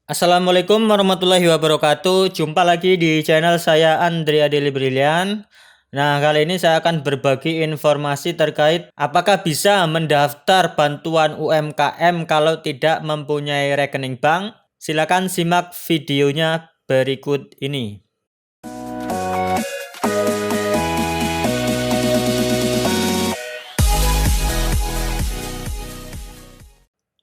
Assalamualaikum warahmatullahi wabarakatuh. Jumpa lagi di channel saya Andrea Deli Brilian. Nah, kali ini saya akan berbagi informasi terkait apakah bisa mendaftar bantuan UMKM kalau tidak mempunyai rekening bank. Silakan simak videonya berikut ini.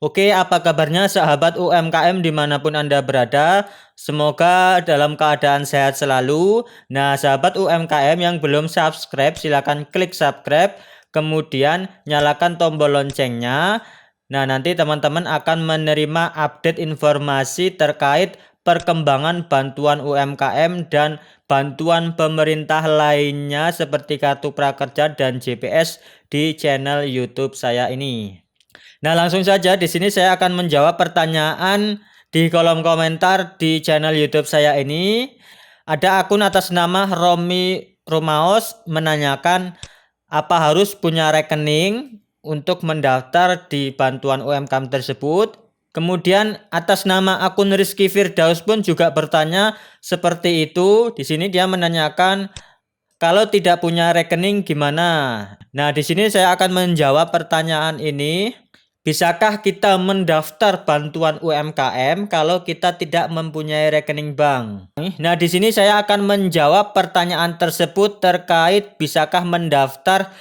Oke, apa kabarnya sahabat UMKM dimanapun Anda berada? Semoga dalam keadaan sehat selalu. Nah, sahabat UMKM yang belum subscribe, silakan klik subscribe, kemudian nyalakan tombol loncengnya. Nah, nanti teman-teman akan menerima update informasi terkait perkembangan bantuan UMKM dan bantuan pemerintah lainnya seperti Kartu Prakerja dan JPS di channel YouTube saya ini. Nah, langsung saja di sini saya akan menjawab pertanyaan di kolom komentar di channel YouTube saya ini. Ada akun atas nama Romi Rumaos menanyakan apa harus punya rekening untuk mendaftar di bantuan UMKM tersebut. Kemudian atas nama akun Rizky Firdaus pun juga bertanya seperti itu. Di sini dia menanyakan kalau tidak punya rekening gimana? Nah, di sini saya akan menjawab pertanyaan ini. Bisakah kita mendaftar bantuan UMKM kalau kita tidak mempunyai rekening bank? Nah, di sini saya akan menjawab pertanyaan tersebut terkait bisakah mendaftar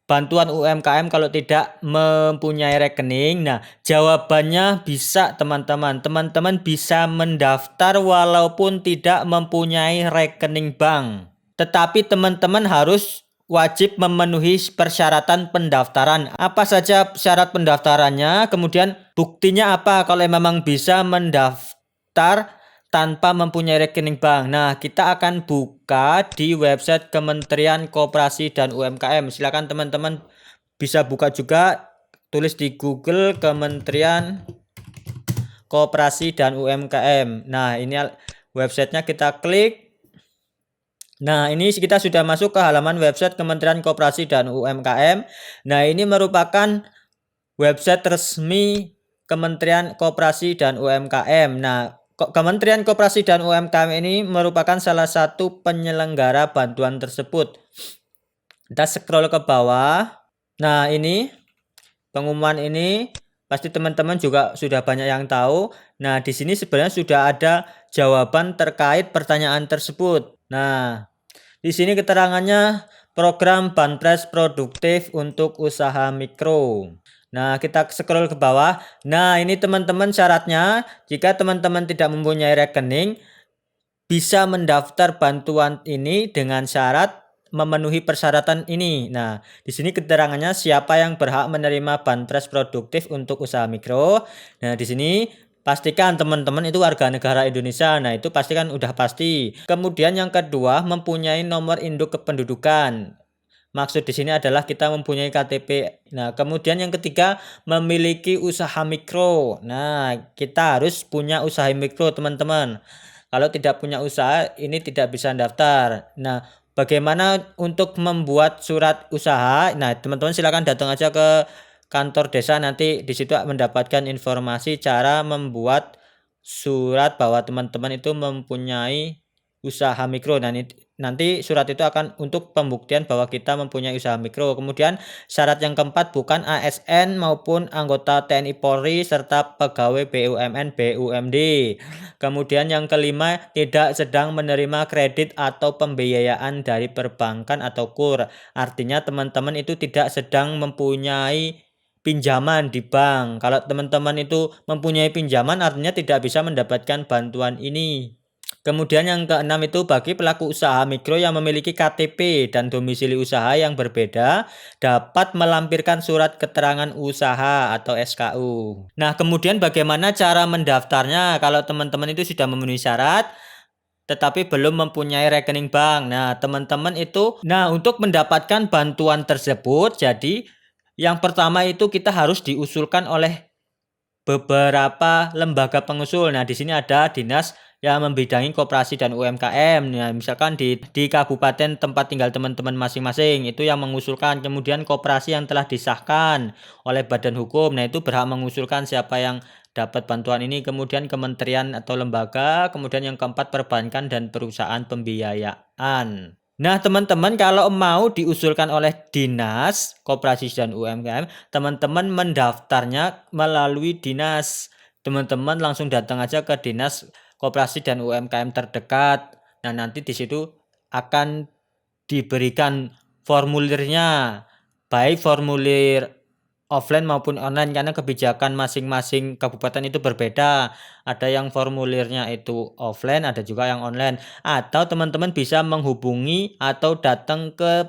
bantuan UMKM kalau tidak mempunyai rekening. Nah, jawabannya bisa, teman-teman. Teman-teman bisa mendaftar walaupun tidak mempunyai rekening bank. Tetapi teman-teman harus wajib memenuhi persyaratan pendaftaran. Apa saja syarat pendaftarannya? Kemudian buktinya apa kalau memang bisa mendaftar tanpa mempunyai rekening bank. Nah, kita akan buka di website Kementerian Koperasi dan UMKM. Silakan teman-teman bisa buka juga, tulis di Google Kementerian Koperasi dan UMKM. Nah, ini websitenya, kita klik. Nah, ini kita sudah masuk ke halaman website Kementerian Koperasi dan UMKM. Nah, ini merupakan website resmi Kementerian Koperasi dan UMKM. Nah, Kementerian Koperasi dan UMKM ini merupakan salah satu penyelenggara bantuan tersebut. Kita scroll ke bawah. Nah, ini pengumuman ini pasti teman-teman juga sudah banyak yang tahu. Nah, di sini sebenarnya sudah ada jawaban terkait pertanyaan tersebut. Nah, di sini keterangannya program Banpres produktif untuk usaha mikro. Nah, kita scroll ke bawah. Nah, ini teman-teman syaratnya, jika teman-teman tidak mempunyai rekening, bisa mendaftar bantuan ini dengan syarat memenuhi persyaratan ini. Nah, di sini keterangannya siapa yang berhak menerima Banpres produktif untuk usaha mikro. Nah, di sini pastikan teman-teman itu warga negara Indonesia. Nah, itu pastikan udah pasti. Kemudian yang kedua, mempunyai nomor induk kependudukan. Maksud di sini adalah kita mempunyai KTP. Nah, kemudian yang ketiga, memiliki usaha mikro. Nah, kita harus punya usaha mikro, teman-teman. Kalau tidak punya usaha, ini tidak bisa daftar. Nah, bagaimana untuk membuat surat usaha? Nah, teman-teman silakan datang aja ke kantor desa, nanti di situ mendapatkan informasi cara membuat surat bahwa teman-teman itu mempunyai usaha mikro. Nah, nanti surat itu akan untuk pembuktian bahwa kita mempunyai usaha mikro. Kemudian syarat yang keempat, bukan ASN maupun anggota TNI Polri serta pegawai BUMN BUMD. Kemudian yang kelima, tidak sedang menerima kredit atau pembiayaan dari perbankan atau KUR. Artinya teman-teman itu tidak sedang mempunyai pinjaman di bank. Kalau teman-teman itu mempunyai pinjaman, artinya tidak bisa mendapatkan bantuan ini. Kemudian yang keenam itu, bagi pelaku usaha mikro yang memiliki KTP dan domisili usaha yang berbeda, dapat melampirkan surat keterangan usaha atau SKU. Nah, kemudian bagaimana cara mendaftarnya kalau teman-teman itu sudah memenuhi syarat tetapi belum mempunyai rekening bank. Nah, teman-teman itu, untuk mendapatkan bantuan tersebut, jadi yang pertama itu kita harus diusulkan oleh beberapa lembaga pengusul. Nah, di sini ada dinas yang membidangi koperasi dan UMKM. Nah, misalkan di kabupaten tempat tinggal teman-teman masing-masing itu yang mengusulkan. Kemudian koperasi yang telah disahkan oleh badan hukum. Nah, itu berhak mengusulkan siapa yang dapat bantuan ini. Kemudian kementerian atau lembaga, kemudian yang keempat perbankan dan perusahaan pembiayaan. Nah, teman-teman kalau mau diusulkan oleh Dinas Koperasi dan UMKM, teman-teman mendaftarnya melalui dinas. Teman-teman langsung datang aja ke Dinas Koperasi dan UMKM terdekat. Nah, nanti di situ akan diberikan formulirnya, baik formulir offline maupun online, karena kebijakan masing-masing kabupaten itu berbeda. Ada yang formulirnya itu offline, ada juga yang online. Atau teman-teman bisa menghubungi atau datang ke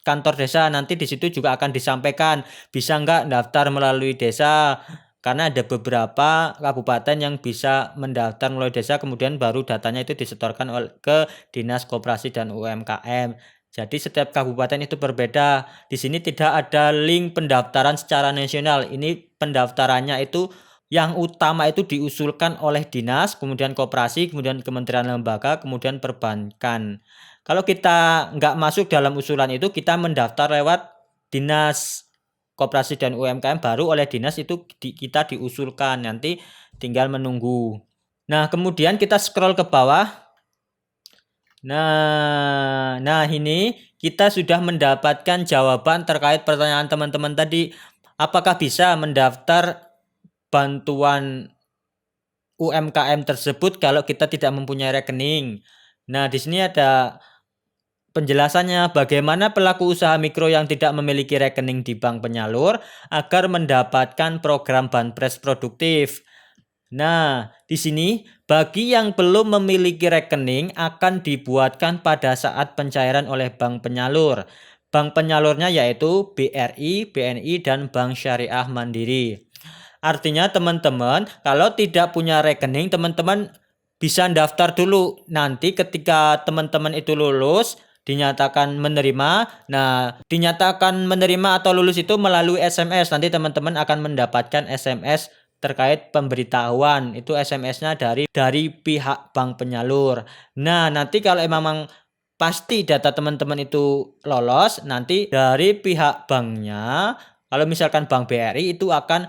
kantor desa, nanti di situ juga akan disampaikan bisa nggak daftar melalui desa, karena ada beberapa kabupaten yang bisa mendaftar melalui desa, kemudian baru datanya itu disetorkan ke Dinas Koperasi dan UMKM. Jadi setiap kabupaten itu berbeda. Di sini tidak ada link pendaftaran secara nasional. Ini pendaftarannya itu yang utama itu diusulkan oleh dinas, kemudian koperasi, kemudian kementerian lembaga, kemudian perbankan. Kalau kita nggak masuk dalam usulan itu, kita mendaftar lewat Dinas Koperasi dan UMKM, baru oleh dinas itu kita diusulkan, nanti tinggal menunggu. Nah, kemudian kita scroll ke bawah. Nah ini kita sudah mendapatkan jawaban terkait pertanyaan teman-teman tadi. Apakah bisa mendaftar bantuan UMKM tersebut kalau kita tidak mempunyai rekening? Nah, di sini ada penjelasannya, bagaimana pelaku usaha mikro yang tidak memiliki rekening di bank penyalur agar mendapatkan program Banpres produktif. Nah, di sini bagi yang belum memiliki rekening akan dibuatkan pada saat pencairan oleh bank penyalur. Bank penyalurnya yaitu BRI, BNI, dan Bank Syariah Mandiri. Artinya teman-teman, kalau tidak punya rekening, teman-teman bisa daftar dulu. Nanti ketika teman-teman itu lulus, dinyatakan menerima. Nah, dinyatakan menerima atau lulus itu melalui SMS. Nanti teman-teman akan mendapatkan SMS terkait pemberitahuan, itu SMS-nya dari pihak bank penyalur. Nah, nanti kalau memang pasti data teman-teman itu lolos, nanti dari pihak banknya, kalau misalkan Bank BRI itu akan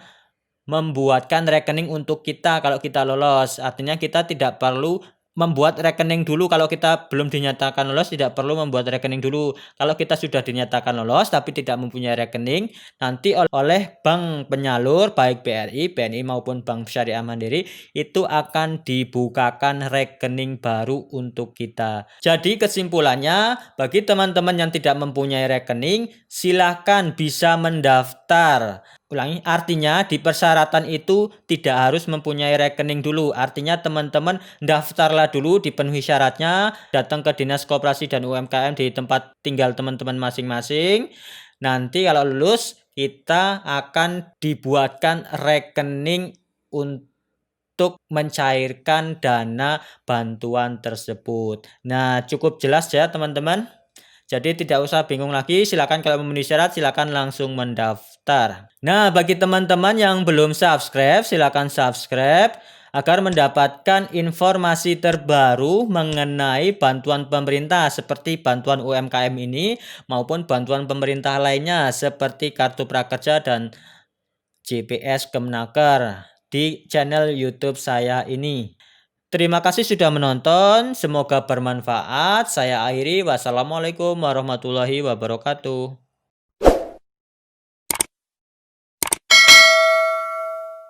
membuatkan rekening untuk kita kalau kita lolos. Artinya kita tidak perlu membuat rekening dulu. Kalau kita belum dinyatakan lolos, tidak perlu membuat rekening dulu. Kalau kita sudah dinyatakan lolos tapi tidak mempunyai rekening, nanti oleh bank penyalur baik BRI, BNI maupun Bank Syariah Mandiri itu akan dibukakan rekening baru untuk kita. Jadi kesimpulannya, bagi teman-teman yang tidak mempunyai rekening, silakan bisa mendaftar. Ulangi, artinya di persyaratan itu tidak harus mempunyai rekening dulu. Artinya teman-teman daftarlah dulu, dipenuhi syaratnya, datang ke Dinas Koperasi dan UMKM di tempat tinggal teman-teman masing-masing. Nanti kalau lulus, kita akan dibuatkan rekening untuk mencairkan dana bantuan tersebut. Nah, cukup jelas ya teman-teman. Jadi tidak usah bingung lagi, silakan kalau memenuhi syarat silakan langsung mendaftar. Nah, bagi teman-teman yang belum subscribe, silakan subscribe agar mendapatkan informasi terbaru mengenai bantuan pemerintah seperti bantuan UMKM ini maupun bantuan pemerintah lainnya seperti Kartu Prakerja dan JPS Kemnaker di channel YouTube saya ini. Terima kasih sudah menonton, semoga bermanfaat. Saya akhiri, wassalamualaikum warahmatullahi wabarakatuh.